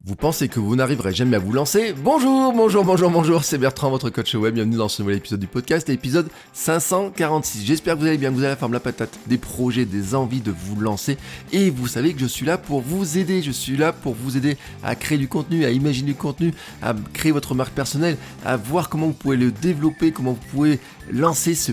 Vous pensez que vous n'arriverez jamais à vous lancer? Bonjour, c'est Bertrand, votre coach web, bienvenue dans ce nouvel épisode du podcast, épisode 546. J'espère que vous allez bien, que vous avez la forme, la patate, des projets, des envies de vous lancer, et vous savez que je suis là pour vous aider, à créer du contenu, à imaginer du contenu, à créer votre marque personnelle, à voir comment vous pouvez le développer, comment vous pouvez lancer ce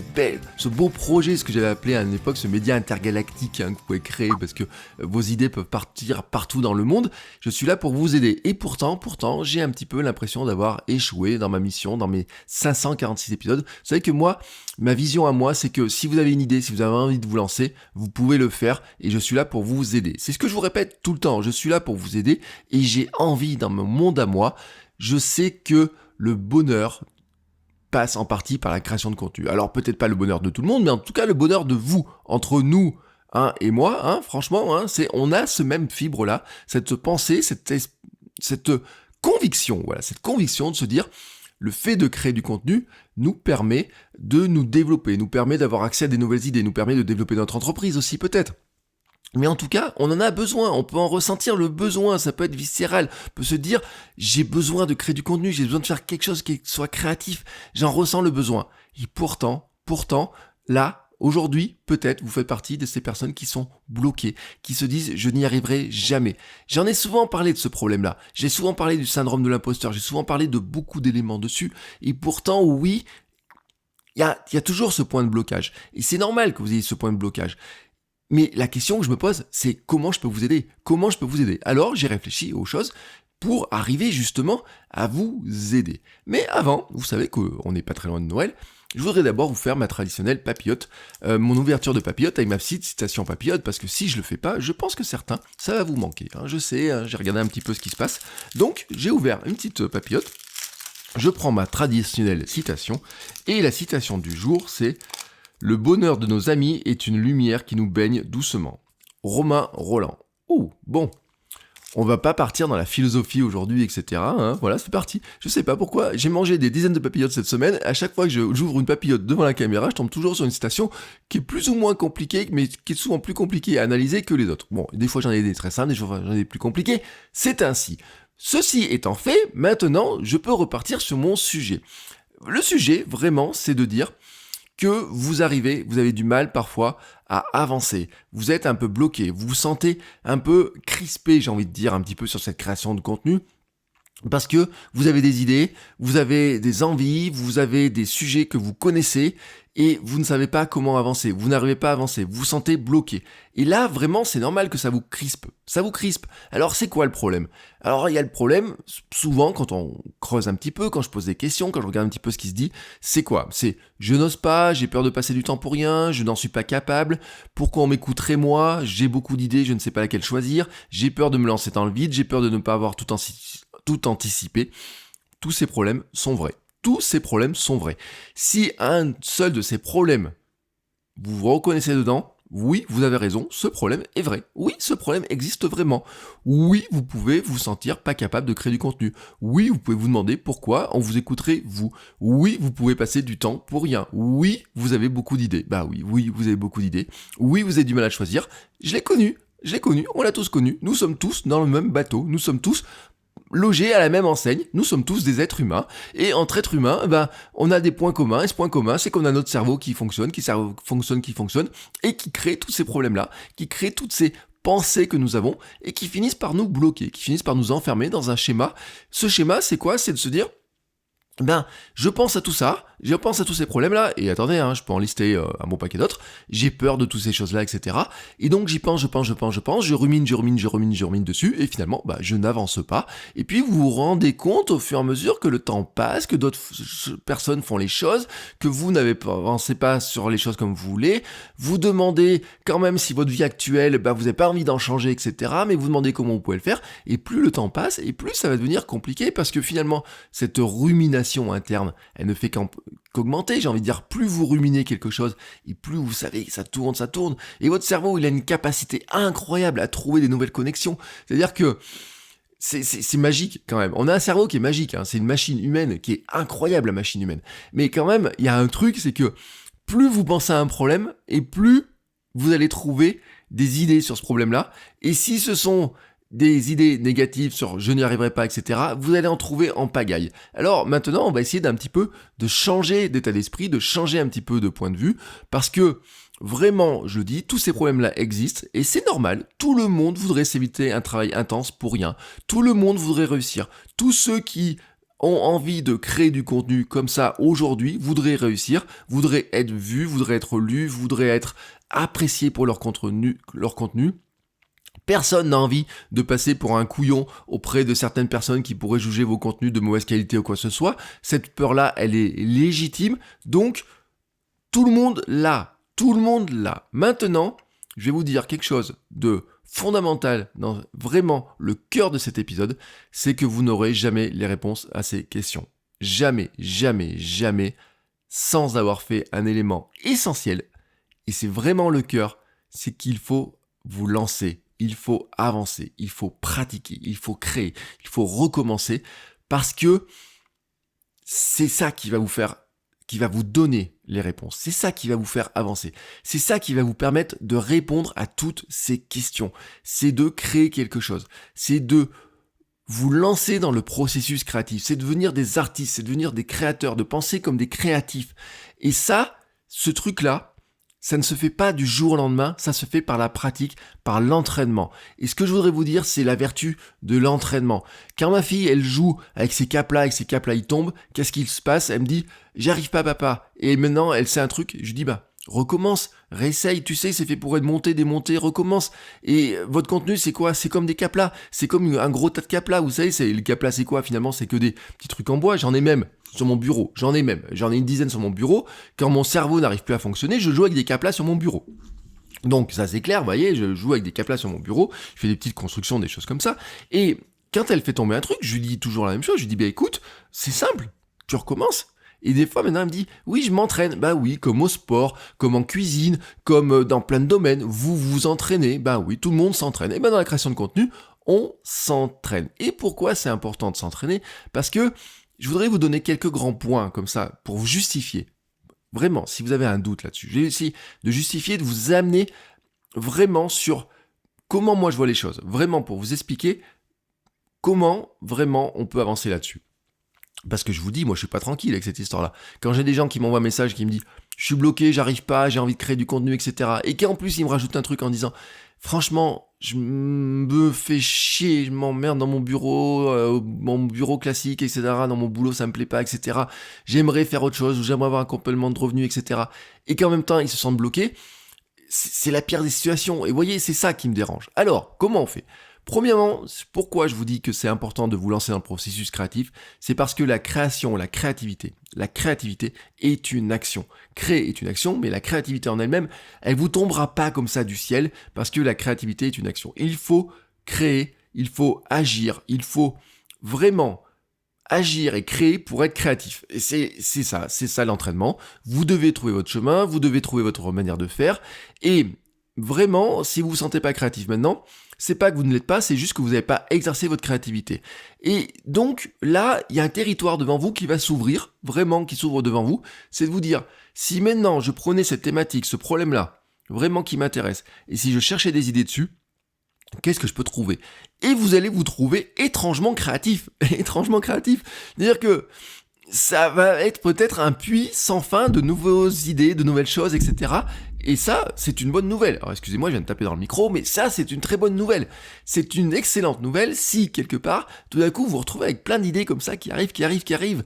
beau projet, ce que j'avais appelé à une époque ce média intergalactique que vous pouvez créer parce que vos idées peuvent partir partout dans le monde. Je suis là pour vous aider. Et pourtant, j'ai un petit peu l'impression d'avoir échoué dans ma mission, dans mes 546 épisodes. Vous savez que moi, ma vision à moi, c'est que si vous avez une idée, si vous avez envie de vous lancer, vous pouvez le faire et je suis là pour vous aider. C'est ce que je vous répète tout le temps, je suis là pour vous aider et j'ai envie dans mon monde à moi. Je sais que le bonheur passe en partie par la création de contenu. Alors peut-être pas le bonheur de tout le monde, mais en tout cas le bonheur de vous, entre nous et moi, franchement, on a ce même fibre-là, cette pensée, cette conviction, cette conviction de se dire, le fait de créer du contenu nous permet de nous développer, nous permet d'avoir accès à des nouvelles idées, nous permet de développer notre entreprise aussi peut-être. Mais en tout cas, on en a besoin, on peut en ressentir le besoin, ça peut être viscéral, on peut se dire, j'ai besoin de créer du contenu, j'ai besoin de faire quelque chose qui soit créatif, j'en ressens le besoin. Et pourtant, là, aujourd'hui, peut-être, vous faites partie de ces personnes qui sont bloquées, qui se disent, je n'y arriverai jamais. J'en ai souvent parlé de ce problème-là, j'ai souvent parlé du syndrome de l'imposteur, j'ai souvent parlé de beaucoup d'éléments dessus, et pourtant, oui, il y a toujours ce point de blocage. Et c'est normal que vous ayez ce point de blocage. Mais la question que je me pose, c'est comment je peux vous aider? Comment je peux vous aider? Alors, j'ai réfléchi aux choses pour arriver justement à vous aider. Mais avant, vous savez qu'on n'est pas très loin de Noël, je voudrais d'abord vous faire ma traditionnelle papillote, mon ouverture de papillote avec ma petite citation papillote, parce que si je le fais pas, je pense que certains, ça va vous manquer. Je sais, j'ai regardé un petit peu ce qui se passe. Donc, j'ai ouvert une petite papillote, je prends ma traditionnelle citation, et la citation du jour, c'est: le bonheur de nos amis est une lumière qui nous baigne doucement. Romain Roland. Ouh, bon. On va pas partir dans la philosophie aujourd'hui, etc. Voilà, c'est parti. Je sais pas pourquoi, j'ai mangé des dizaines de papillotes cette semaine. À chaque fois que j'ouvre une papillote devant la caméra, je tombe toujours sur une citation qui est plus ou moins compliquée, mais qui est souvent plus compliquée à analyser que les autres. Bon, des fois j'en ai des très simples, des fois j'en ai des plus compliquées. C'est ainsi. Ceci étant fait, maintenant, je peux repartir sur mon sujet. Le sujet, vraiment, c'est de dire que vous avez du mal parfois à avancer, vous êtes un peu bloqué, vous vous sentez un peu crispé, j'ai envie de dire, un petit peu sur cette création de contenu, parce que vous avez des idées, vous avez des envies, vous avez des sujets que vous connaissez, et vous ne savez pas comment avancer, vous n'arrivez pas à avancer, vous vous sentez bloqué. Et là, vraiment, c'est normal que ça vous crispe. Alors, c'est quoi le problème? Alors, il y a le problème, souvent, quand on creuse un petit peu, quand je pose des questions, quand je regarde un petit peu ce qui se dit, c'est quoi? C'est, je n'ose pas, j'ai peur de passer du temps pour rien, je n'en suis pas capable, pourquoi on m'écouterait moi, j'ai beaucoup d'idées, je ne sais pas laquelle choisir, j'ai peur de me lancer dans le vide, j'ai peur de ne pas avoir tout anticipé. Tous ces problèmes sont vrais. Si un seul de ces problèmes, vous vous reconnaissez dedans, oui, vous avez raison, ce problème est vrai. Oui, ce problème existe vraiment. Oui, vous pouvez vous sentir pas capable de créer du contenu. Oui, vous pouvez vous demander pourquoi on vous écouterait vous. Oui, vous pouvez passer du temps pour rien. Oui, vous avez beaucoup d'idées. Bah oui, vous avez beaucoup d'idées. Oui, vous avez du mal à choisir. Je l'ai connu, on l'a tous connu. Nous sommes tous dans le même bateau. Nous sommes tous logés à la même enseigne, nous sommes tous des êtres humains, et entre êtres humains, on a des points communs, et ce point commun, c'est qu'on a notre cerveau qui fonctionne, et qui crée tous ces problèmes-là, qui crée toutes ces pensées que nous avons, et qui finissent par nous bloquer, qui finissent par nous enfermer dans un schéma. Ce schéma, c'est quoi? C'est de se dire, je pense à tout ça, je pense à tous ces problèmes-là, et attendez, je peux en lister un bon paquet d'autres, j'ai peur de toutes ces choses-là, etc. Et donc j'y pense, je rumine dessus, et finalement, je n'avance pas. Et puis vous vous rendez compte au fur et à mesure que le temps passe, que d'autres personnes font les choses, que vous n'avancez pas sur les choses comme vous voulez, vous demandez quand même si votre vie actuelle, vous n'avez pas envie d'en changer, etc. Mais vous demandez comment vous pouvez le faire, et plus le temps passe, et plus ça va devenir compliqué, parce que finalement, cette rumination interne, elle ne fait qu'augmenter, j'ai envie de dire, plus vous ruminez quelque chose, et plus vous savez que ça tourne, et votre cerveau, il a une capacité incroyable à trouver des nouvelles connexions, c'est-à-dire que c'est magique quand même, on a un cerveau qui est magique, c'est une machine humaine qui est incroyable, la machine humaine, mais quand même, il y a un truc, c'est que plus vous pensez à un problème, et plus vous allez trouver des idées sur ce problème-là, et si ce sont des idées négatives sur je n'y arriverai pas, etc., vous allez en trouver en pagaille. Alors maintenant, on va essayer d'un petit peu de changer d'état d'esprit, de changer un petit peu de point de vue, parce que vraiment, je dis, tous ces problèmes-là existent, et c'est normal, tout le monde voudrait s'éviter un travail intense pour rien, tout le monde voudrait réussir, tous ceux qui ont envie de créer du contenu comme ça aujourd'hui, voudraient réussir, voudraient être vus, voudraient être lus, voudraient être appréciés pour leur contenu. Personne n'a envie de passer pour un couillon auprès de certaines personnes qui pourraient juger vos contenus de mauvaise qualité ou quoi que ce soit. Cette peur-là, elle est légitime. Donc, tout le monde l'a. Tout le monde l'a. Maintenant, je vais vous dire quelque chose de fondamental dans vraiment le cœur de cet épisode, c'est que vous n'aurez jamais les réponses à ces questions. Jamais, jamais, jamais, sans avoir fait un élément essentiel. Et c'est vraiment le cœur, c'est qu'il faut vous lancer. Il faut avancer, il faut pratiquer, il faut créer, il faut recommencer parce que c'est ça qui va vous donner les réponses. C'est ça qui va vous faire avancer. C'est ça qui va vous permettre de répondre à toutes ces questions. C'est de créer quelque chose. C'est de vous lancer dans le processus créatif. C'est de devenir des artistes, c'est de devenir des créateurs, de penser comme des créatifs. Et ça, ce truc-là, ça ne se fait pas du jour au lendemain, ça se fait par la pratique, par l'entraînement. Et ce que je voudrais vous dire, c'est la vertu de l'entraînement. Quand ma fille, elle joue avec ses caplas, ils tombent, qu'est-ce qu'il se passe? Elle me dit, j'arrive pas papa. Et maintenant, elle sait un truc, je lui dis, recommence, réessaye, tu sais, c'est fait pour être monté, démonté, recommence. Et votre contenu, c'est quoi? C'est comme des caplas, c'est comme un gros tas de caplas, vous savez, le caplas, c'est quoi finalement? C'est que des petits trucs en bois, j'en ai même sur mon bureau, j'en ai une dizaine sur mon bureau. Quand mon cerveau n'arrive plus à fonctionner, je joue avec des caplas sur mon bureau. Donc ça c'est clair, vous voyez, je joue avec des caplas sur mon bureau, je fais des petites constructions, des choses comme ça. Et quand elle fait tomber un truc, je lui dis toujours la même chose, je lui dis, écoute, c'est simple, tu recommences. Et des fois, maintenant, elle me dit, oui, je m'entraîne. Bah oui, comme au sport, comme en cuisine, comme dans plein de domaines. Vous vous entraînez. Bah oui, tout le monde s'entraîne. Et ben dans la création de contenu, on s'entraîne. Et pourquoi c'est important de s'entraîner? Parce que je voudrais vous donner quelques grands points comme ça pour vous justifier. Vraiment, si vous avez un doute là-dessus. Je vais essayer de justifier, de vous amener vraiment sur comment moi je vois les choses. Vraiment pour vous expliquer comment vraiment on peut avancer là-dessus. Parce que je vous dis, moi je suis pas tranquille avec cette histoire-là. Quand j'ai des gens qui m'envoient un message qui me disent je suis bloqué, j'arrive pas, j'ai envie de créer du contenu, etc. Et qu'en plus ils me rajoutent un truc en disant franchement, je me fais chier, je m'emmerde dans mon bureau classique, etc. Dans mon boulot, ça me plaît pas, etc. J'aimerais faire autre chose, ou j'aimerais avoir un complément de revenus, etc. Et qu'en même temps ils se sentent bloqués, c'est la pire des situations. Et vous voyez, c'est ça qui me dérange. Alors, comment on fait ? Premièrement, pourquoi je vous dis que c'est important de vous lancer dans le processus créatif, c'est parce que la créativité est une action. Créer est une action, mais la créativité en elle-même, elle vous tombera pas comme ça du ciel, parce que la créativité est une action. Il faut créer, il faut agir, il faut vraiment agir et créer pour être créatif. Et c'est ça l'entraînement. Vous devez trouver votre chemin, vous devez trouver votre manière de faire, et vraiment, si vous vous sentez pas créatif maintenant, c'est pas que vous ne l'êtes pas, c'est juste que vous n'avez pas exercé votre créativité. Et donc là, il y a un territoire devant vous qui va s'ouvrir, vraiment qui s'ouvre devant vous, c'est de vous dire, si maintenant je prenais cette thématique, ce problème-là, vraiment qui m'intéresse, et si je cherchais des idées dessus, qu'est-ce que je peux trouver ? Et vous allez vous trouver étrangement créatif. C'est-à-dire que ça va être peut-être un puits sans fin de nouvelles idées, de nouvelles choses, etc. Et ça, c'est une bonne nouvelle. Alors excusez-moi, je viens de taper dans le micro, mais ça, c'est une très bonne nouvelle. C'est une excellente nouvelle si, quelque part, tout d'un coup, vous vous retrouvez avec plein d'idées comme ça qui arrivent.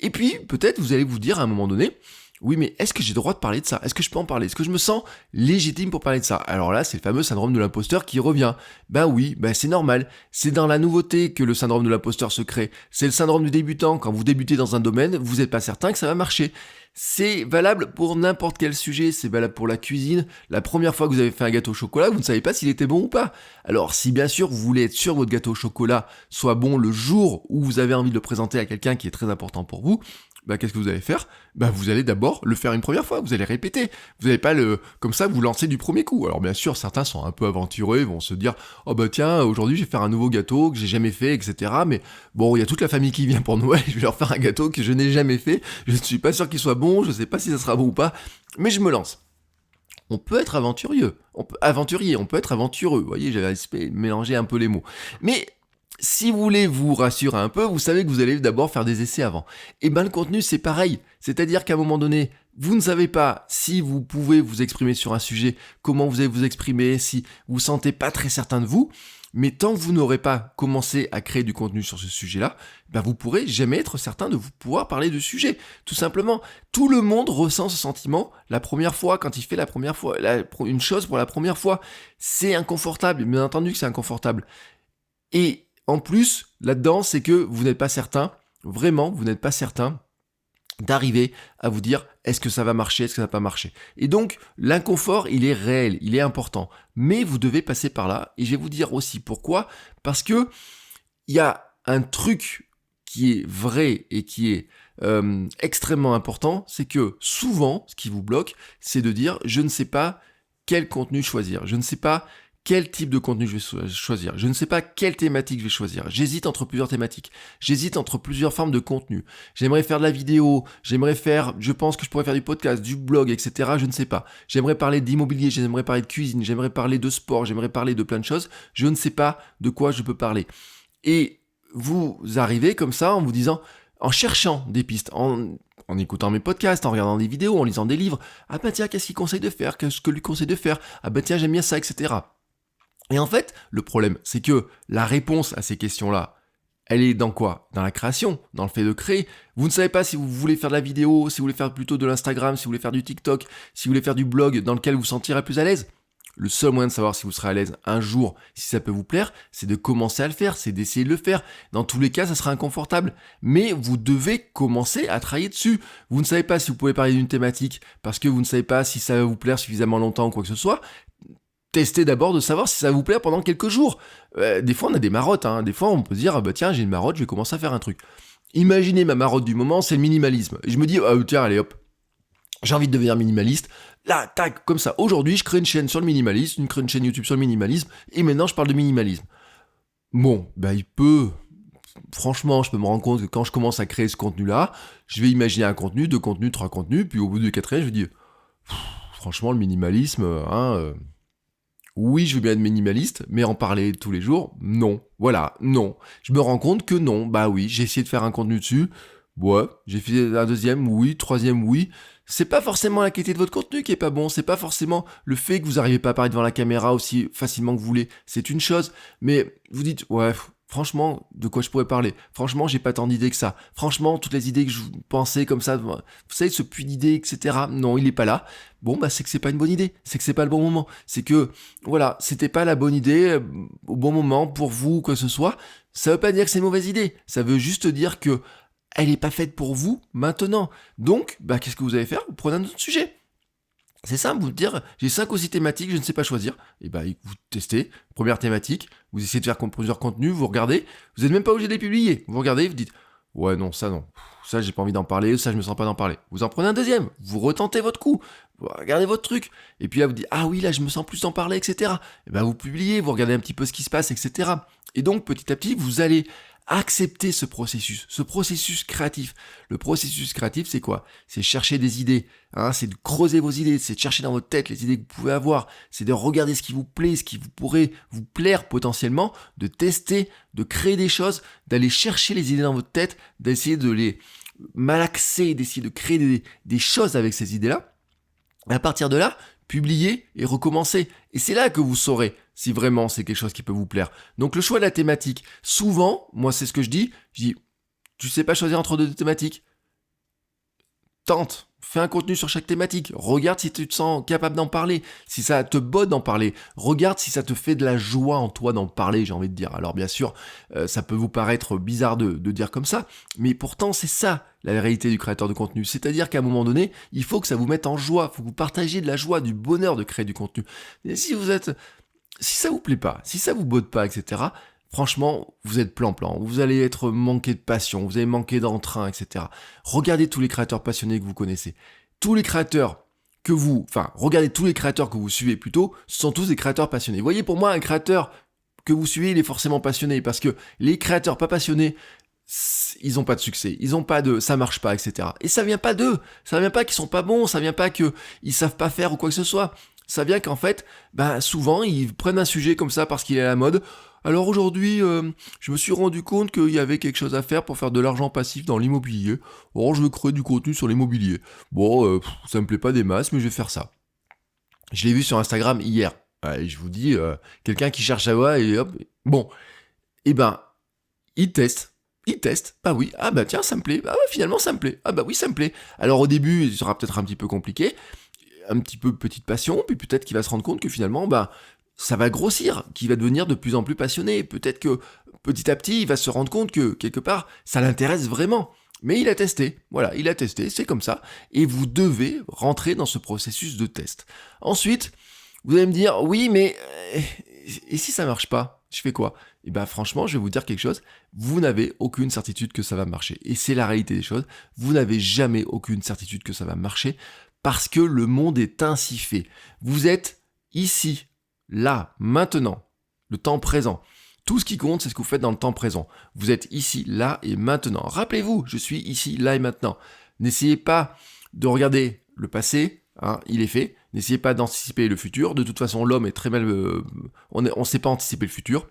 Et puis, peut-être, vous allez vous dire à un moment donné, oui, mais est-ce que j'ai le droit de parler de ça ? Est-ce que je peux en parler ? Est-ce que je me sens légitime pour parler de ça ? Alors là, c'est le fameux syndrome de l'imposteur qui revient. Ben oui, c'est normal. C'est dans la nouveauté que le syndrome de l'imposteur se crée. C'est le syndrome du débutant. Quand vous débutez dans un domaine, vous n'êtes pas certain que ça va marcher. C'est valable pour n'importe quel sujet, c'est valable pour la cuisine. La première fois que vous avez fait un gâteau au chocolat, vous ne savez pas s'il était bon ou pas. Alors si bien sûr vous voulez être sûr que votre gâteau au chocolat soit bon le jour où vous avez envie de le présenter à quelqu'un qui est très important pour vous, qu'est-ce que vous allez faire ? Vous allez d'abord le faire une première fois, vous allez répéter. Vous n'allez pas comme ça vous lancer du premier coup. Alors bien sûr, certains sont un peu aventureux, ils vont se dire « Oh tiens, aujourd'hui je vais faire un nouveau gâteau que j'ai jamais fait, etc. » Mais bon, il y a toute la famille qui vient pour Noël, je vais leur faire un gâteau que je n'ai jamais fait. Je ne suis pas sûr qu'il soit bon, je ne sais pas si ça sera bon ou pas, mais je me lance. On peut être aventurier, on peut être aventureux. Vous voyez, j'avais mélangé un peu les mots. Mais si vous voulez vous rassurer un peu, vous savez que vous allez d'abord faire des essais avant. Et ben le contenu c'est pareil, c'est-à-dire qu'à un moment donné, vous ne savez pas si vous pouvez vous exprimer sur un sujet, comment vous allez vous exprimer, si vous ne sentez pas très certain de vous, mais tant que vous n'aurez pas commencé à créer du contenu sur ce sujet-là, ben vous pourrez jamais être certain de vous pouvoir parler du sujet. Tout simplement, tout le monde ressent ce sentiment la première fois, quand il fait une chose pour la première fois. C'est inconfortable, bien entendu que c'est inconfortable. Et en plus, là-dedans, c'est que vous n'êtes pas certain, vraiment, vous n'êtes pas certain d'arriver à vous dire est-ce que ça va marcher, est-ce que ça va pas marcher. Et donc l'inconfort il est réel, il est important, mais vous devez passer par là, et je vais vous dire aussi pourquoi, parce que il y a un truc qui est vrai et qui est extrêmement important, c'est que souvent ce qui vous bloque, c'est de dire je ne sais pas quel contenu choisir, je ne sais pas quel type de contenu je vais choisir, je ne sais pas quelle thématique je vais choisir, j'hésite entre plusieurs thématiques, j'hésite entre plusieurs formes de contenu, j'aimerais faire de la vidéo, je pense que je pourrais faire du podcast, du blog, etc., je ne sais pas, j'aimerais parler d'immobilier, j'aimerais parler de cuisine, j'aimerais parler de sport, j'aimerais parler de plein de choses, je ne sais pas de quoi je peux parler. Et vous arrivez comme ça en vous disant, en cherchant des pistes, en écoutant mes podcasts, en regardant des vidéos, en lisant des livres, ah ben tiens, qu'est-ce qu'il conseille de faire, qu'est-ce que lui conseille de faire, ah ben tiens, j'aime bien ça, etc. Et en fait, le problème, c'est que la réponse à ces questions-là, elle est dans quoi ? Dans la création, dans le fait de créer. Vous ne savez pas si vous voulez faire de la vidéo, si vous voulez faire plutôt de l'Instagram, si vous voulez faire du TikTok, si vous voulez faire du blog dans lequel vous vous sentirez plus à l'aise. Le seul moyen de savoir si vous serez à l'aise un jour, si ça peut vous plaire, c'est de commencer à le faire, c'est d'essayer de le faire. Dans tous les cas, ça sera inconfortable. Mais vous devez commencer à travailler dessus. Vous ne savez pas si vous pouvez parler d'une thématique parce que vous ne savez pas si ça va vous plaire suffisamment longtemps ou quoi que ce soit. Testez d'abord de savoir si ça va vous plaire pendant quelques jours. Des fois, on a des marottes. Des fois, on peut se dire, tiens, j'ai une marotte, je vais commencer à faire un truc. Imaginez ma marotte du moment, c'est le minimalisme. Et je me dis, tiens, allez hop, j'ai envie de devenir minimaliste. Là, tac, comme ça. Aujourd'hui, je crée une chaîne sur le minimalisme, une chaîne YouTube sur le minimalisme, et maintenant, je parle de minimalisme. Bon, franchement, je peux me rendre compte que quand je commence à créer ce contenu-là, je vais imaginer un contenu, 2 contenus, 3 contenus, puis au bout du 4e, je vais dire, franchement, le minimalisme, oui, je veux bien être minimaliste, mais en parler tous les jours, non. Voilà, non. Je me rends compte que non. Bah oui, j'ai essayé de faire un contenu dessus. Ouais, j'ai fait un 2e, oui, 3e, oui. C'est pas forcément la qualité de votre contenu qui est pas bon, c'est pas forcément le fait que vous n'arrivez pas à apparaître devant la caméra aussi facilement que vous voulez, c'est une chose. Mais vous dites, ouais, franchement, de quoi je pourrais parler ? Franchement, j'ai pas tant d'idées que ça. Franchement, toutes les idées que je pensais comme ça, vous savez, ce puits d'idées, etc. Non, il est pas là. Bon, c'est que c'est pas une bonne idée. C'est que c'est pas le bon moment. C'est que, voilà, c'était pas la bonne idée au bon moment pour vous, quoi que ce soit. Ça veut pas dire que c'est une mauvaise idée. Ça veut juste dire que elle est pas faite pour vous maintenant. Donc, qu'est-ce que vous allez faire ? Vous prenez un autre sujet. C'est simple, vous dire, j'ai 5 ou 6 thématiques, je ne sais pas choisir. Et vous testez, première thématique, vous essayez de faire plusieurs contenus, vous regardez, vous n'êtes même pas obligé de les publier. Vous regardez, vous dites, ouais, non, ça, j'ai pas envie d'en parler, ça, je me sens pas d'en parler. Vous en prenez un 2e, vous retentez votre coup, vous regardez votre truc, et puis là, vous dites, ah oui, là, je me sens plus d'en parler, etc. Et vous publiez, vous regardez un petit peu ce qui se passe, etc. Et donc, petit à petit, vous allez accepter ce processus créatif. Le processus créatif, c'est quoi ? C'est chercher des idées, c'est de creuser vos idées, c'est de chercher dans votre tête les idées que vous pouvez avoir, c'est de regarder ce qui vous plaît, ce qui vous pourrait vous plaire potentiellement, de tester, de créer des choses, d'aller chercher les idées dans votre tête, d'essayer de les malaxer, d'essayer de créer des choses avec ces idées-là. Et à partir de là, publier et recommencer. Et c'est là que vous saurez si vraiment c'est quelque chose qui peut vous plaire. Donc le choix de la thématique, souvent, moi c'est ce que je dis, tu sais pas choisir entre 2 thématiques. Tente, fais un contenu sur chaque thématique, regarde si tu te sens capable d'en parler, si ça te botte d'en parler, regarde si ça te fait de la joie en toi d'en parler, j'ai envie de dire. Alors bien sûr, ça peut vous paraître bizarre de dire comme ça, mais pourtant c'est ça la réalité du créateur de contenu, c'est-à-dire qu'à un moment donné, il faut que ça vous mette en joie, il faut que vous partagiez de la joie, du bonheur de créer du contenu. Et si ça vous plaît pas, si ça vous botte pas, etc., franchement, vous êtes plan-plan, vous allez être manqué de passion, vous allez manquer d'entrain, etc. Regardez tous les créateurs passionnés que vous connaissez. Regardez tous les créateurs que vous suivez plutôt, ce sont tous des créateurs passionnés. Vous voyez, pour moi, un créateur que vous suivez, il est forcément passionné, parce que les créateurs pas passionnés, ils ont pas de succès, ça marche pas, etc. Et ça vient pas d'eux, ça vient pas qu'ils sont pas bons, ça vient pas qu'ils savent pas faire ou quoi que ce soit. Ça vient qu'en fait, souvent, ils prennent un sujet comme ça parce qu'il est à la mode. Alors aujourd'hui, je me suis rendu compte qu'il y avait quelque chose à faire pour faire de l'argent passif dans l'immobilier. Or, je veux créer du contenu sur l'immobilier. Bon, ça me plaît pas des masses, mais je vais faire ça. Je l'ai vu sur Instagram hier. Et je vous dis, quelqu'un qui cherche à voir et hop. Bon, et il teste. Il teste. Bah oui. Ah bah tiens, ça me plaît. Ah bah finalement, ça me plaît. Ah bah oui, ça me plaît. Alors au début, il sera peut-être un petit peu compliqué. Un petit peu petite passion. Puis peut-être qu'il va se rendre compte que finalement, ça va grossir. Qu'il va devenir de plus en plus passionné. Peut-être que petit à petit, il va se rendre compte que quelque part, ça l'intéresse vraiment. Mais il a testé. Voilà, il a testé. C'est comme ça. Et vous devez rentrer dans ce processus de test. Ensuite, vous allez me dire, oui, mais et si ça marche pas, je fais quoi? Et franchement, je vais vous dire quelque chose, vous n'avez aucune certitude que ça va marcher. Et c'est la réalité des choses, vous n'avez jamais aucune certitude que ça va marcher, parce que le monde est ainsi fait. Vous êtes ici, là, maintenant, le temps présent. Tout ce qui compte, c'est ce que vous faites dans le temps présent. Vous êtes ici, là et maintenant. Rappelez-vous, je suis ici, là et maintenant. N'essayez pas de regarder le passé, il est fait. N'essayez pas d'anticiper le futur. De toute façon, l'homme est très mal... on ne sait pas anticiper le futur.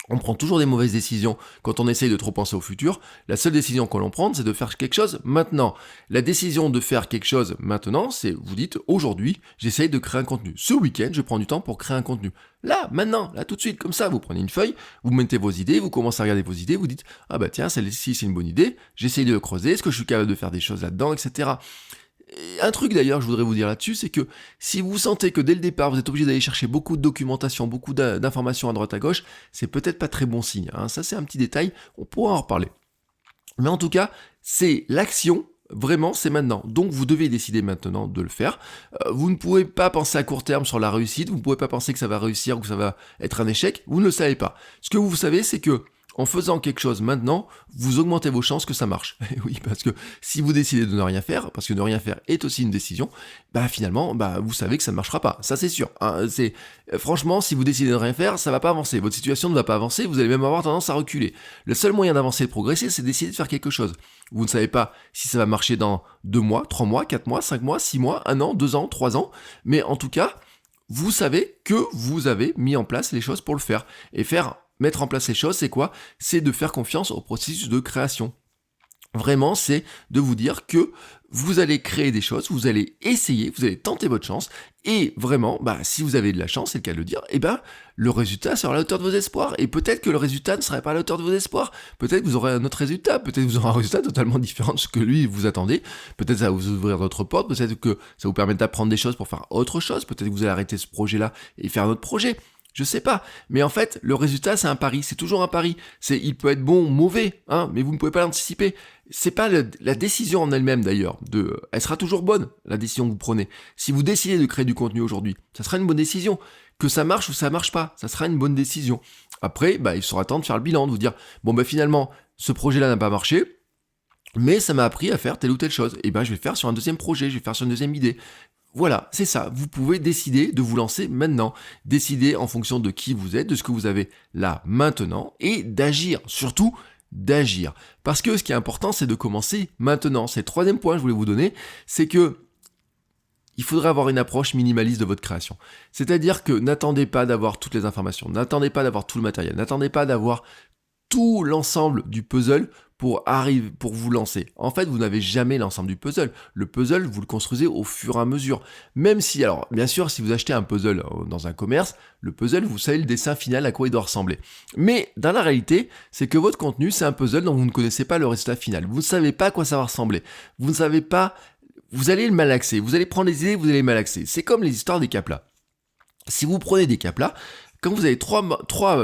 On prend toujours des mauvaises décisions quand on essaye de trop penser au futur. La seule décision que l'on prend, c'est de faire quelque chose maintenant. La décision de faire quelque chose maintenant, c'est, vous dites, aujourd'hui, j'essaye de créer un contenu. Ce week-end, je prends du temps pour créer un contenu. Là, maintenant, là, tout de suite, comme ça, vous prenez une feuille, vous mettez vos idées, vous commencez à regarder vos idées, vous dites, ah bah tiens, celle-ci, c'est une bonne idée, j'essaye de le creuser, est-ce que je suis capable de faire des choses là-dedans, etc. Et un truc d'ailleurs, je voudrais vous dire là-dessus, c'est que si vous sentez que dès le départ, vous êtes obligé d'aller chercher beaucoup de documentation, beaucoup d'informations à droite à gauche, c'est peut-être pas très bon signe. Ça, c'est un petit détail, on pourra en reparler. Mais en tout cas, c'est l'action, vraiment, c'est maintenant. Donc vous devez décider maintenant de le faire. Vous ne pouvez pas penser à court terme sur la réussite, vous ne pouvez pas penser que ça va réussir ou que ça va être un échec, vous ne le savez pas. Ce que vous savez, c'est que en faisant quelque chose maintenant, vous augmentez vos chances que ça marche. Oui, parce que si vous décidez de ne rien faire, parce que ne rien faire est aussi une décision, finalement, vous savez que ça ne marchera pas. Ça, c'est sûr. Franchement, si vous décidez de rien faire, ça va pas avancer. Votre situation ne va pas avancer, vous allez même avoir tendance à reculer. Le seul moyen d'avancer et de progresser, c'est d'essayer de faire quelque chose. Vous ne savez pas si ça va marcher dans 2 mois, 3 mois, 4 mois, 5 mois, 6 mois, 1 an, 2 ans, 3 ans, mais en tout cas, vous savez que vous avez mis en place les choses pour le faire. Et mettre en place les choses, c'est quoi? C'est de faire confiance au processus de création. Vraiment, c'est de vous dire que vous allez créer des choses, vous allez essayer, vous allez tenter votre chance, et vraiment, si vous avez de la chance, c'est le cas de le dire, le résultat sera à la hauteur de vos espoirs, et peut-être que le résultat ne serait pas à la hauteur de vos espoirs, peut-être que vous aurez un autre résultat, peut-être que vous aurez un résultat totalement différent de ce que lui vous attendez, peut-être que ça va vous ouvrir d'autres portes, peut-être que ça vous permet d'apprendre des choses pour faire autre chose, peut-être que vous allez arrêter ce projet-là et faire un autre projet. Je sais pas, mais en fait, le résultat, c'est un pari, c'est toujours un pari. Il peut être bon ou mauvais, mais vous ne pouvez pas l'anticiper. C'est pas la décision en elle-même d'ailleurs, elle sera toujours bonne, la décision que vous prenez. Si vous décidez de créer du contenu aujourd'hui, ça sera une bonne décision. Que ça marche ou ça marche pas, ça sera une bonne décision. Après, il sera temps de faire le bilan, de vous dire, finalement, ce projet-là n'a pas marché, mais ça m'a appris à faire telle ou telle chose. Et je vais le faire sur un deuxième projet, je vais le faire sur une deuxième idée. Voilà, c'est ça. Vous pouvez décider de vous lancer maintenant. Décider en fonction de qui vous êtes, de ce que vous avez là maintenant, et d'agir. Surtout, d'agir. Parce que ce qui est important, c'est de commencer maintenant. C'est le troisième point que je voulais vous donner, c'est que il faudrait avoir une approche minimaliste de votre création. C'est-à-dire que n'attendez pas d'avoir toutes les informations, n'attendez pas d'avoir tout le matériel, n'attendez pas d'avoir tout l'ensemble du puzzle pour vous lancer. En fait, vous n'avez jamais l'ensemble du puzzle. Le puzzle, vous le construisez au fur et à mesure. Même si, alors, bien sûr, si vous achetez un puzzle dans un commerce, le puzzle, vous savez le dessin final à quoi il doit ressembler. Mais, dans la réalité, c'est que votre contenu, c'est un puzzle dont vous ne connaissez pas le résultat final. Vous ne savez pas à quoi ça va ressembler. Vous ne savez pas, vous allez le malaxer. Vous allez prendre les idées, vous allez le malaxer. C'est comme les histoires des caplas. Si vous prenez des caplas, quand vous avez trois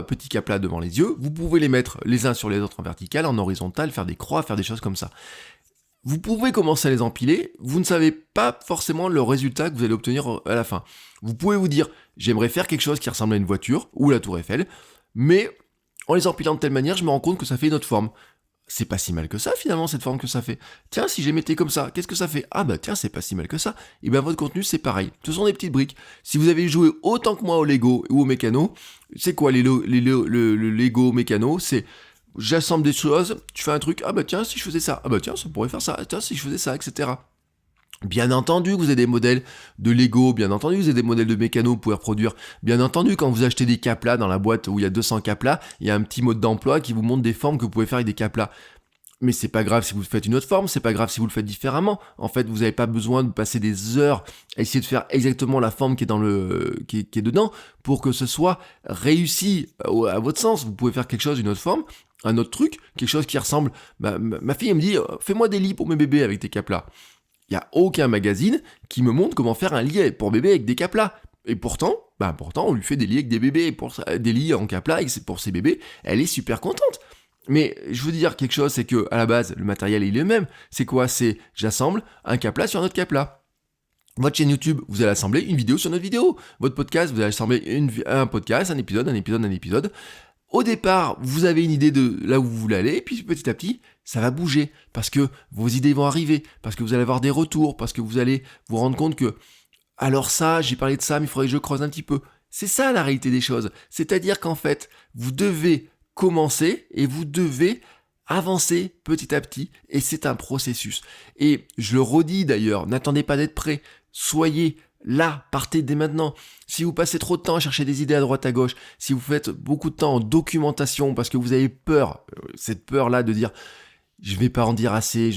petits caplas devant les yeux, vous pouvez les mettre les uns sur les autres en vertical, en horizontal, faire des croix, faire des choses comme ça. Vous pouvez commencer à les empiler, vous ne savez pas forcément le résultat que vous allez obtenir à la fin. Vous pouvez vous dire, j'aimerais faire quelque chose qui ressemble à une voiture, ou la tour Eiffel, mais en les empilant de telle manière, je me rends compte que ça fait une autre forme. C'est pas si mal que ça finalement cette forme que ça fait. Tiens, si je les mettais comme ça, qu'est-ce que ça fait? Ah tiens, c'est pas si mal que ça. Et votre contenu c'est pareil. Ce sont des petites briques. Si vous avez joué autant que moi au Lego ou au mécano, c'est quoi le Lego mécano? C'est j'assemble des choses, tu fais un truc, tiens, si je faisais ça, tiens, ça pourrait faire ça, tiens, si je faisais ça, etc. Bien entendu que vous avez des modèles de Lego, bien entendu que vous avez des modèles de mécano que vous pouvez reproduire. Bien entendu, quand vous achetez des caplas dans la boîte où il y a 200 caplas, il y a un petit mode d'emploi qui vous montre des formes que vous pouvez faire avec des caplas. Mais c'est pas grave si vous faites une autre forme, c'est pas grave si vous le faites différemment. En fait, vous n'avez pas besoin de passer des heures à essayer de faire exactement la forme qui est qui est dedans pour que ce soit réussi à votre sens. Vous pouvez faire quelque chose, une autre forme, un autre truc, quelque chose qui ressemble. Ma fille, elle me dit, fais-moi des lits pour mes bébés avec tes caplas. Il n'y a aucun magazine qui me montre comment faire un lit pour bébé avec des caplas. Et pourtant, on lui fait des lits avec des bébés, des lits en caplas pour ses bébés. Elle est super contente. Mais je veux dire quelque chose, c'est que à la base, le matériel il est le même. C'est quoi? C'est j'assemble un caplas sur un autre caplas. Votre chaîne YouTube, vous allez assembler une vidéo sur notre vidéo. Votre podcast, vous allez assembler un podcast, un épisode. Au départ, vous avez une idée de là où vous voulez aller, et puis petit à petit, ça va bouger, parce que vos idées vont arriver, parce que vous allez avoir des retours, parce que vous allez vous rendre compte que, alors ça, j'ai parlé de ça, mais il faudrait que je creuse un petit peu. C'est ça la réalité des choses. C'est-à-dire qu'en fait, vous devez commencer et vous devez avancer petit à petit, et c'est un processus. Et je le redis d'ailleurs, n'attendez pas d'être prêt, soyez là, partez dès maintenant. Si vous passez trop de temps à chercher des idées à droite à gauche, si vous faites beaucoup de temps en documentation parce que vous avez peur, cette peur-là de dire je ne vais pas en dire assez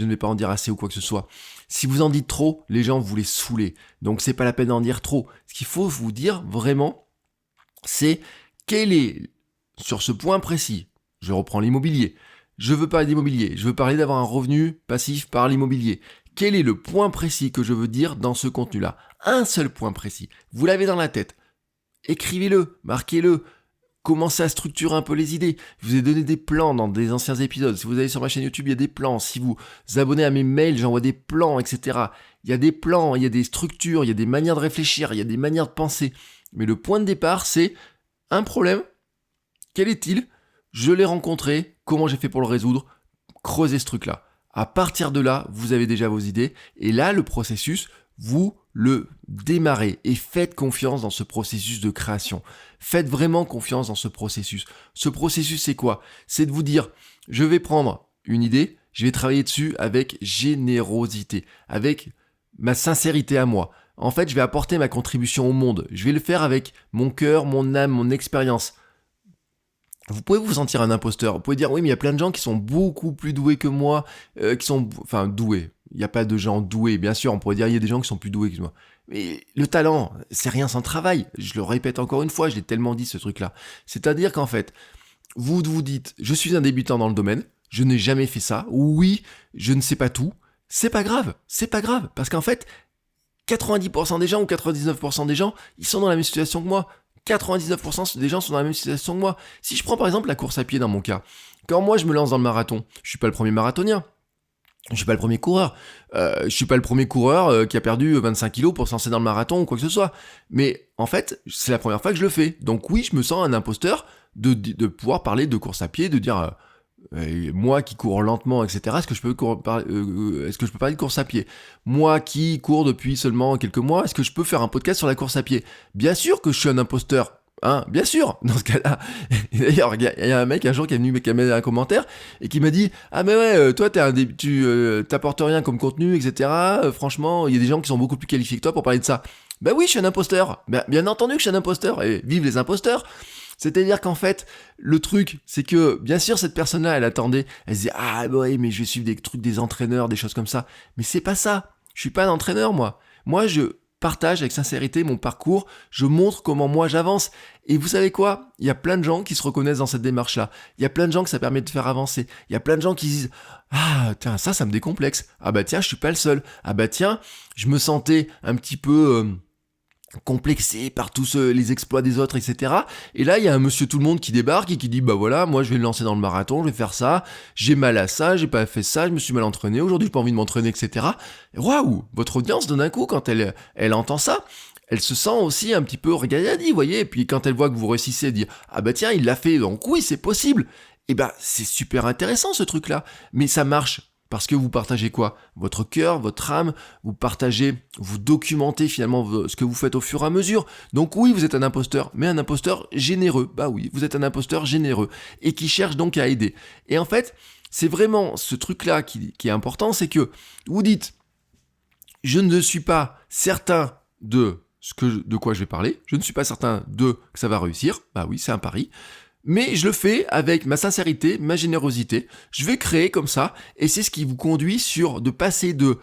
ou quoi que ce soit. Si vous en dites trop, les gens vous les saoulez. Donc c'est pas la peine d'en dire trop. Ce qu'il faut vous dire vraiment, c'est quel est, sur ce point précis, je reprends l'immobilier. Je veux parler d'immobilier, je veux parler d'avoir un revenu passif par l'immobilier. Quel est le point précis que je veux dire dans ce contenu-là? Un seul point précis. Vous l'avez dans la tête. Écrivez-le, marquez-le. Commencez à structurer un peu les idées. Je vous ai donné des plans dans des anciens épisodes. Si vous allez sur ma chaîne YouTube, il y a des plans. Si vous vous abonnez à mes mails, j'envoie des plans, etc. Il y a des plans, il y a des structures, il y a des manières de réfléchir, il y a des manières de penser. Mais le point de départ, c'est un problème. Quel est-il? Je l'ai rencontré. Comment j'ai fait pour le résoudre? Creusez ce truc-là. À partir de là, vous avez déjà vos idées. Et là, le processus, vous le démarrez et faites confiance dans ce processus de création. Faites vraiment confiance dans ce processus. Ce processus, c'est quoi? C'est de vous dire, je vais prendre une idée, je vais travailler dessus avec générosité, avec ma sincérité à moi. En fait, je vais apporter ma contribution au monde. Je vais le faire avec mon cœur, mon âme, mon expérience. Vous pouvez vous sentir un imposteur. Vous pouvez dire, oui, mais il y a plein de gens qui sont beaucoup plus doués que moi, doués. Il n'y a pas de gens doués, bien sûr, on pourrait dire, il y a des gens qui sont plus doués que moi. Mais le talent, c'est rien sans travail. Je le répète encore une fois, je l'ai tellement dit ce truc-là. C'est-à-dire qu'en fait, vous vous dites, je suis un débutant dans le domaine, je n'ai jamais fait ça, oui, je ne sais pas tout, c'est pas grave, parce qu'en fait, 90% des gens ou 99% des gens, ils sont dans la même situation que moi. 99% des gens sont dans la même situation que moi. Si je prends par exemple la course à pied dans mon cas, quand moi je me lance dans le marathon, je suis pas le premier marathonien, je suis pas le premier coureur, je suis pas le premier coureur qui a perdu 25 kilos pour se lancer dans le marathon ou quoi que ce soit. Mais en fait, c'est la première fois que je le fais. Donc oui, je me sens un imposteur de pouvoir parler de course à pied, de dire moi qui cours lentement, etc. Est-ce que je peux parler de course à pied? Moi qui cours depuis seulement quelques mois, est-ce que je peux faire un podcast sur la course à pied? Bien sûr que je suis un imposteur. Hein, bien sûr, dans ce cas-là. Et d'ailleurs, il y a un mec un jour qui est venu me mettre un commentaire et qui m'a dit ah mais ouais, toi tu t'apportes rien comme contenu, etc. Franchement, il y a des gens qui sont beaucoup plus qualifiés que toi pour parler de ça. Bah oui, je suis un imposteur. Bien entendu que je suis un imposteur. Et vive les imposteurs. C'est-à-dire qu'en fait, le truc, c'est que, bien sûr, cette personne-là, elle attendait, elle se disait, ah, bah ouais, mais je vais suivre des trucs des entraîneurs, des choses comme ça. Mais c'est pas ça. Je suis pas un entraîneur, moi. Moi, je partage avec sincérité mon parcours, je montre comment moi j'avance. Et vous savez quoi? Il y a plein de gens qui se reconnaissent dans cette démarche-là. Il y a plein de gens que ça permet de faire avancer. Il y a plein de gens qui disent, ah, tiens, ça me décomplexe. Ah bah tiens, je suis pas le seul. Ah bah tiens, je me sentais un petit peu complexé par tous les exploits des autres, etc. Et là, il y a un monsieur tout le monde qui débarque et qui dit, bah voilà, moi je vais le lancer dans le marathon, je vais faire ça, j'ai mal à ça, j'ai pas fait ça, je me suis mal entraîné, aujourd'hui j'ai pas envie de m'entraîner, etc. Waouh, votre audience d'un coup, quand elle entend ça, elle se sent aussi un petit peu regardie, vous voyez, et puis quand elle voit que vous réussissez à dire, ah bah tiens, il l'a fait, donc oui, c'est possible, et bah c'est super intéressant ce truc-là, mais ça marche. Parce que vous partagez quoi? Votre cœur, votre âme, vous partagez, vous documentez finalement ce que vous faites au fur et à mesure. Donc oui, vous êtes un imposteur, mais un imposteur généreux. Bah oui, vous êtes un imposteur généreux et qui cherche donc à aider. Et en fait, c'est vraiment ce truc-là qui est important, c'est que vous dites, je ne suis pas certain de de quoi je vais parler, je ne suis pas certain que ça va réussir, bah oui, c'est un pari, mais je le fais avec ma sincérité, ma générosité, je vais créer comme ça, et c'est ce qui vous conduit de passer de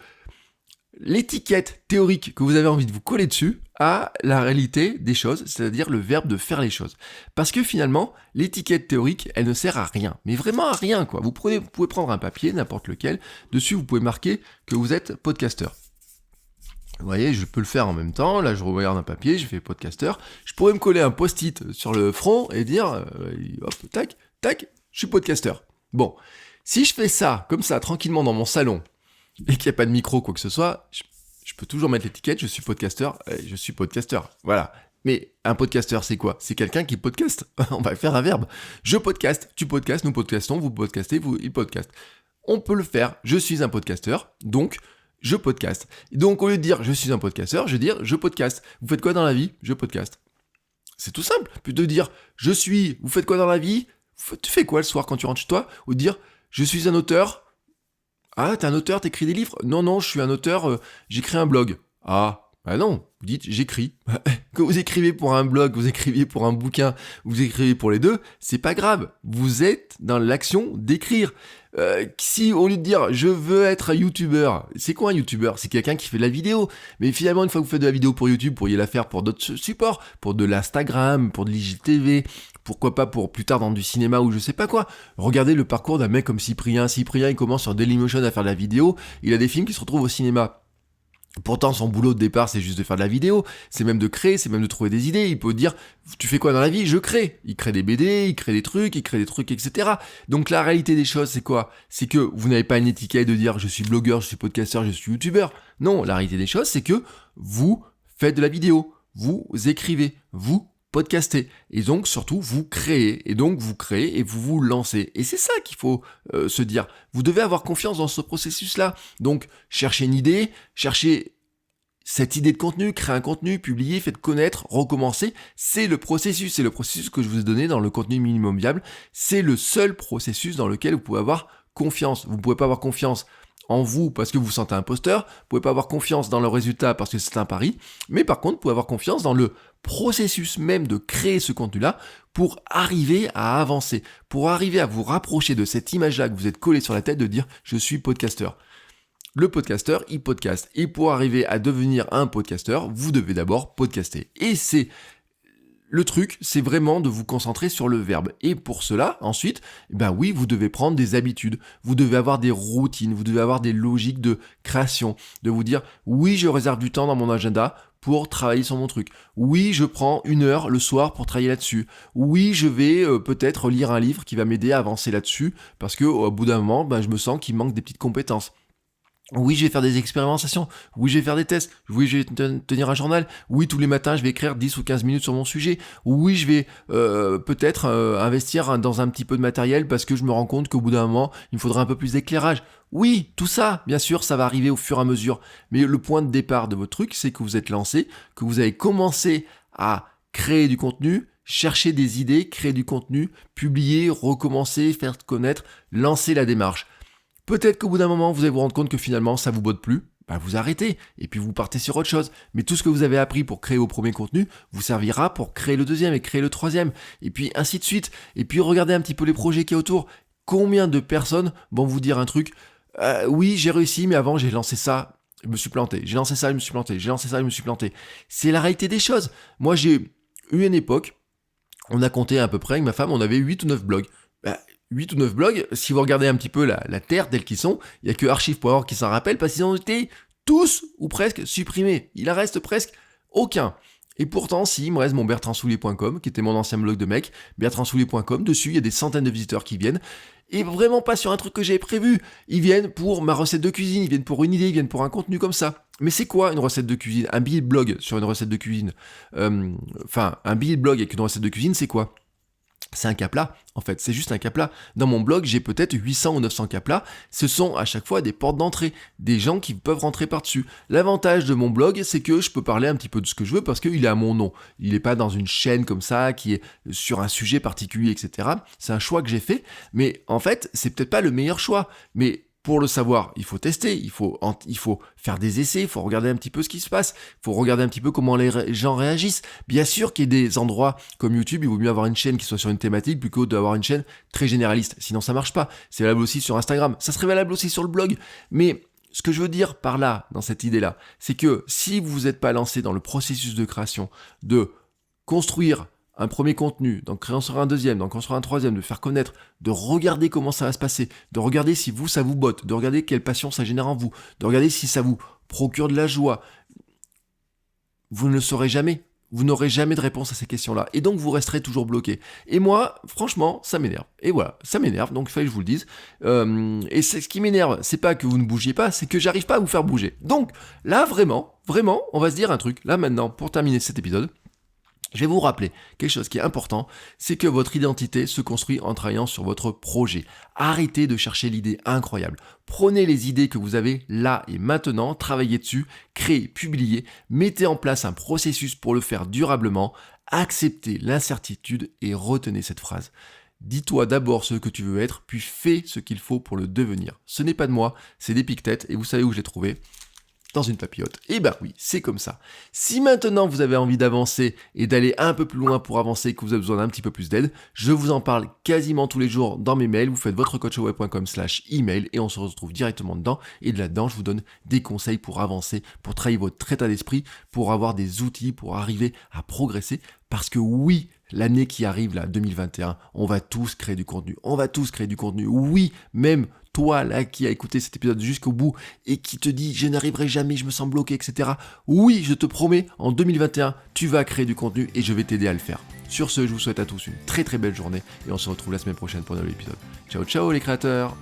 l'étiquette théorique que vous avez envie de vous coller dessus à la réalité des choses, c'est-à-dire le verbe de faire les choses. Parce que finalement, l'étiquette théorique, elle ne sert à rien, mais vraiment à rien, quoi. Vous pouvez prendre un papier, n'importe lequel, dessus vous pouvez marquer que vous êtes podcasteur. Vous voyez, je peux le faire en même temps, là je regarde un papier, je fais podcasteur, je pourrais me coller un post-it sur le front et dire, hop, tac, tac, je suis podcasteur. Bon, si je fais ça, comme ça, tranquillement dans mon salon, et qu'il n'y a pas de micro, quoi que ce soit, je peux toujours mettre l'étiquette, je suis podcasteur, voilà. Mais un podcasteur, c'est quoi? C'est quelqu'un qui podcaste. On va faire un verbe. Je podcast, tu podcastes, nous podcastons, vous podcastez, il podcast. On peut le faire, je suis un podcasteur, donc je podcast. Et donc au lieu de dire je suis un podcasteur, je vais dire je podcast. Vous faites quoi dans la vie? Je podcast. C'est tout simple. Plutôt de dire vous faites quoi dans la vie? Tu fais quoi le soir quand tu rentres chez toi? Ou de dire je suis un auteur. Ah, t'es un auteur, t'écris des livres? Non, je suis un auteur, j'écris un blog. Ah, bah non, vous dites j'écris. Que vous écrivez pour un blog, vous écriviez pour un bouquin, vous écrivez pour les deux, c'est pas grave. Vous êtes dans l'action d'écrire. Si au lieu de dire je veux être un youtubeur, c'est quoi un youtubeur? C'est quelqu'un qui fait de la vidéo. Mais finalement, une fois que vous faites de la vidéo pour YouTube, vous pourriez la faire pour d'autres supports, pour de l'Instagram, pour de l'IGTV, pourquoi pas pour plus tard dans du cinéma ou je sais pas quoi. Regardez le parcours d'un mec comme Cyprien. Cyprien, il commence sur Dailymotion à faire de la vidéo, il a des films qui se retrouvent au cinéma. Pourtant, son boulot de départ, c'est juste de faire de la vidéo, c'est même de créer, c'est même de trouver des idées. Il peut dire, tu fais quoi dans la vie? Je crée. Il crée des BD, il crée des trucs, etc. Donc la réalité des choses, c'est quoi? C'est que vous n'avez pas une étiquette de dire, je suis blogueur, je suis podcasteur, je suis youtubeur. Non, la réalité des choses, c'est que vous faites de la vidéo, vous écrivez, vous podcastez. Et donc, surtout, vous créez. Et donc, vous créez et vous vous lancez. Et c'est ça qu'il faut se dire. Vous devez avoir confiance dans ce processus-là. Donc, cherchez une idée, cherchez cette idée de contenu, créer un contenu, publier, faites connaître, recommencer. C'est le processus. C'est le processus que je vous ai donné dans le contenu minimum viable. C'est le seul processus dans lequel vous pouvez avoir confiance. Vous ne pouvez pas avoir confiance en vous parce que vous vous sentez imposteur, vous pouvez pas avoir confiance dans le résultat parce que c'est un pari, mais par contre, vous pouvez avoir confiance dans le processus même de créer ce contenu-là pour arriver à avancer, pour arriver à vous rapprocher de cette image-là que vous êtes collé sur la tête de dire « je suis podcasteur ». Le podcasteur, il podcast. Et pour arriver à devenir un podcasteur, vous devez d'abord podcaster. Et le truc, c'est vraiment de vous concentrer sur le verbe. Et pour cela, ensuite, oui, vous devez prendre des habitudes, vous devez avoir des routines, vous devez avoir des logiques de création, de vous dire, oui, je réserve du temps dans mon agenda pour travailler sur mon truc. Oui, je prends 1 heure le soir pour travailler là-dessus. Oui, je vais peut-être lire un livre qui va m'aider à avancer là-dessus, parce qu'au bout d'un moment, je me sens qu'il manque des petites compétences. Oui, je vais faire des expérimentations. Oui, je vais faire des tests. Oui, je vais tenir un journal. Oui, tous les matins, je vais écrire 10 ou 15 minutes sur mon sujet. Oui, je vais peut-être investir dans un petit peu de matériel parce que je me rends compte qu'au bout d'un moment, il me faudra un peu plus d'éclairage. Oui, tout ça, bien sûr, ça va arriver au fur et à mesure. Mais le point de départ de votre truc, c'est que vous êtes lancé, que vous avez commencé à créer du contenu, chercher des idées, créer du contenu, publier, recommencer, faire connaître, lancer la démarche. Peut-être qu'au bout d'un moment, vous allez vous rendre compte que finalement, ça vous botte plus. Vous arrêtez et puis vous partez sur autre chose. Mais tout ce que vous avez appris pour créer vos premiers contenus vous servira pour créer le deuxième et créer le troisième. Et puis ainsi de suite. Et puis regardez un petit peu les projets qu'il y a autour. Combien de personnes vont vous dire un truc oui, j'ai réussi, mais avant, j'ai lancé ça, je me suis planté. J'ai lancé ça, je me suis planté. J'ai lancé ça, je me suis planté. C'est la réalité des choses. Moi, j'ai eu une époque, on a compté à peu près avec ma femme, on avait 8 ou 9 blogs. 8 ou 9 blogs, si vous regardez un petit peu la terre telle qu'ils sont, il n'y a que archive.org qui s'en rappelle parce qu'ils ont été tous ou presque supprimés. Il en reste presque aucun. Et pourtant, si, il me reste mon bertrandsoulier.com, qui était mon ancien blog de mec, bertrandsoulier.com, dessus, il y a des centaines de visiteurs qui viennent, et vraiment pas sur un truc que j'avais prévu. Ils viennent pour ma recette de cuisine, ils viennent pour une idée, ils viennent pour un contenu comme ça. Mais c'est quoi une recette de cuisine? Un billet de blog sur une recette de cuisine. Un billet de blog avec une recette de cuisine, c'est quoi? C'est un cas plat, en fait, c'est juste un cas plat. Dans mon blog, j'ai peut-être 800 ou 900 cas plats. Ce sont à chaque fois des portes d'entrée, des gens qui peuvent rentrer par-dessus. L'avantage de mon blog, c'est que je peux parler un petit peu de ce que je veux parce qu'il est à mon nom. Il n'est pas dans une chaîne comme ça, qui est sur un sujet particulier, etc. C'est un choix que j'ai fait, mais en fait, c'est peut-être pas le meilleur choix. Mais Pour le savoir, il faut tester, il faut faire des essais, il faut regarder un petit peu ce qui se passe, il faut regarder un petit peu comment les gens réagissent. Bien sûr qu'il y ait des endroits comme YouTube, il vaut mieux avoir une chaîne qui soit sur une thématique plutôt d'avoir une chaîne très généraliste. Sinon, ça marche pas. C'est valable aussi sur Instagram. Ça serait valable aussi sur le blog. Mais ce que je veux dire par là, dans cette idée-là, c'est que si vous n'êtes pas lancé dans le processus de création, de construire un premier contenu, d'en créer un deuxième, d'en construire un troisième, de faire connaître, de regarder comment ça va se passer, de regarder si ça vous botte, de regarder quelle passion ça génère en vous, de regarder si ça vous procure de la joie. Vous ne le saurez jamais. Vous n'aurez jamais de réponse à ces questions-là. Et donc, vous resterez toujours bloqué. Et moi, franchement, ça m'énerve. Et voilà, ça m'énerve, donc il fallait que je vous le dise. Et ce qui m'énerve, c'est pas que vous ne bougiez pas, c'est que j'arrive pas à vous faire bouger. Donc, là, vraiment, on va se dire un truc. Là, maintenant, pour terminer cet épisode, je vais vous rappeler quelque chose qui est important, c'est que votre identité se construit en travaillant sur votre projet. Arrêtez de chercher l'idée incroyable. Prenez les idées que vous avez là et maintenant, travaillez dessus, créez, publiez, mettez en place un processus pour le faire durablement, acceptez l'incertitude et retenez cette phrase. Dis-toi d'abord ce que tu veux être, puis fais ce qu'il faut pour le devenir. Ce n'est pas de moi, c'est d'Épictète et vous savez où je l'ai trouvé ? Dans une papillote. Et ben oui, c'est comme ça. Si maintenant vous avez envie d'avancer et d'aller un peu plus loin pour avancer et que vous avez besoin d'un petit peu plus d'aide, je vous en parle quasiment tous les jours dans mes mails. Vous faites votrecoachaway.com/email et on se retrouve directement dedans. Et de là-dedans, je vous donne des conseils pour avancer, pour travailler votre état d'esprit, pour avoir des outils, pour arriver à progresser. Parce que oui, l'année qui arrive là, 2021, on va tous créer du contenu. On va tous créer du contenu. Oui, même toi là qui a écouté cet épisode jusqu'au bout et qui te dit je n'arriverai jamais, je me sens bloqué, etc. Oui, je te promets, en 2021, tu vas créer du contenu et je vais t'aider à le faire. Sur ce, je vous souhaite à tous une très très belle journée et on se retrouve la semaine prochaine pour un nouvel épisode. Ciao ciao les créateurs!